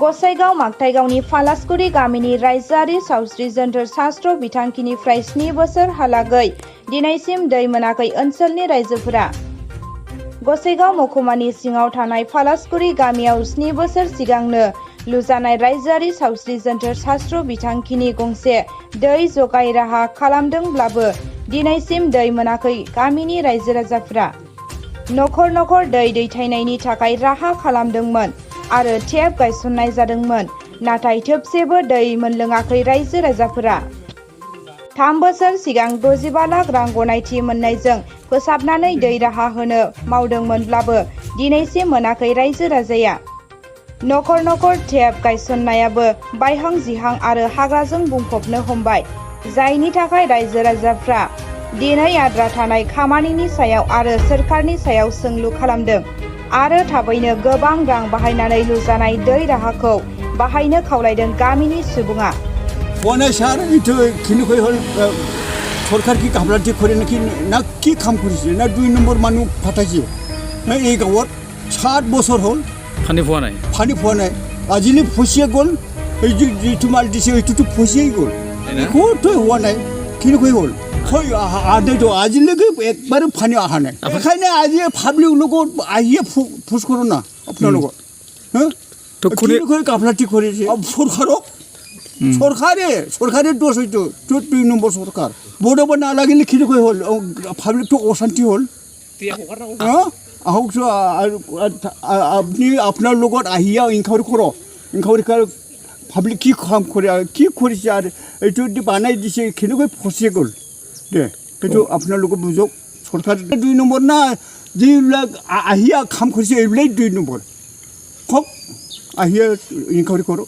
गसाइगाव मागथाइगावनि फालासगुरि गामिनि रायजोआरि सावस्रि जोनथोर शास्त्र बिथांखिनिफ्राय 7 बोसोर हालागै दिनैसिम दै मोनाखै ओनसोलनि रायजोफोरा। गसाइगाव महकुमानि सिङाव थानाय फालासगुरि गामियाव 7 बोसोर सिगांनो लुजानाय रायजोआरि सावस्रि जोनथोर शास्त्र बिथांखिनि गंसे दै जगाय राहा खालामदोंब्लाबो दिनैसिम दै मोनाखै गामिनि रायजो राजाफोरा। नखर नखर दै दैथायनायनि थाखाय राहा खालामदोंमोन आरो टेप गायसननाय जादोंमोन, नाथाय थोबसेबो दै मोनलोङाखै रायजो राजाफोरा। 3 बोसोर सिगां 65 लाख रां गनायथि मोननायजों फोसाबनानै दै राहा होनो मावदोंमोनब्लाबो दिनैसिम मोनाखै रायजो राजाया। नखर नखर टेप गायसननायाबो बायहां जिहां आरो हाग्राजों बुंफबनो हमबाय, जायनि थाखाय रायजो राजाफ्रा दिनै आद्रा थानाय खामानिनि सायाव आरो सोरखारनि सायाव सोंलु खालामदों आरो थाबैनो गोबां रां बाहायनानै लुजानाय दै राहाखौ बाहायनो खावलायदों गामिनि सुबुङा। স্যার এইটো খিনিকৈ হ'ল সরকার কি গাফলাতি করে নাকি না কি কাম করেছে না 2 নম্বর মানুষ ফাটাইছে না এই গাঁৱত 7 বছর হল পানী পোৱা নাই আজিলে ফসিয়ে গ'ল এই যিটো মাল দিছে এইটোতো ফসিয়েই গ'ল একোতো হোৱা নাই খিনিকৈ হ'ল আদেতো আজিলৈকে একবাৰো পানী অহা নাই এখানে আজি পাব্লিক লগত আহিয়ে ফুস করো না আপনার লগত হ্যাঁ তো খিনিকৈ গাফলাতি করেছে সরকারক সরকারের দোষ হইতো 2 নম্বর সরকার বড় না লাগিলে খিনিকৈ হল পাব্লিক তো অশান্তি হল আহক আপনি আপনার লগত আহিয়া ইনকাউরি করো ইনকাউরি পাব্লিক কি কাম করে কি করেছে আর এইটো বানাই দিছে খিনিকৈ ফসিয়ে গ'ল দে কিন্তু আপনার লোক বুঝক সরকার 2 নম্বর না যিবিলাক আহিয়া কাম কৰিছে এইবিলাক 2 নম্বৰ হওক আহিয়া ইনকাউরি করো।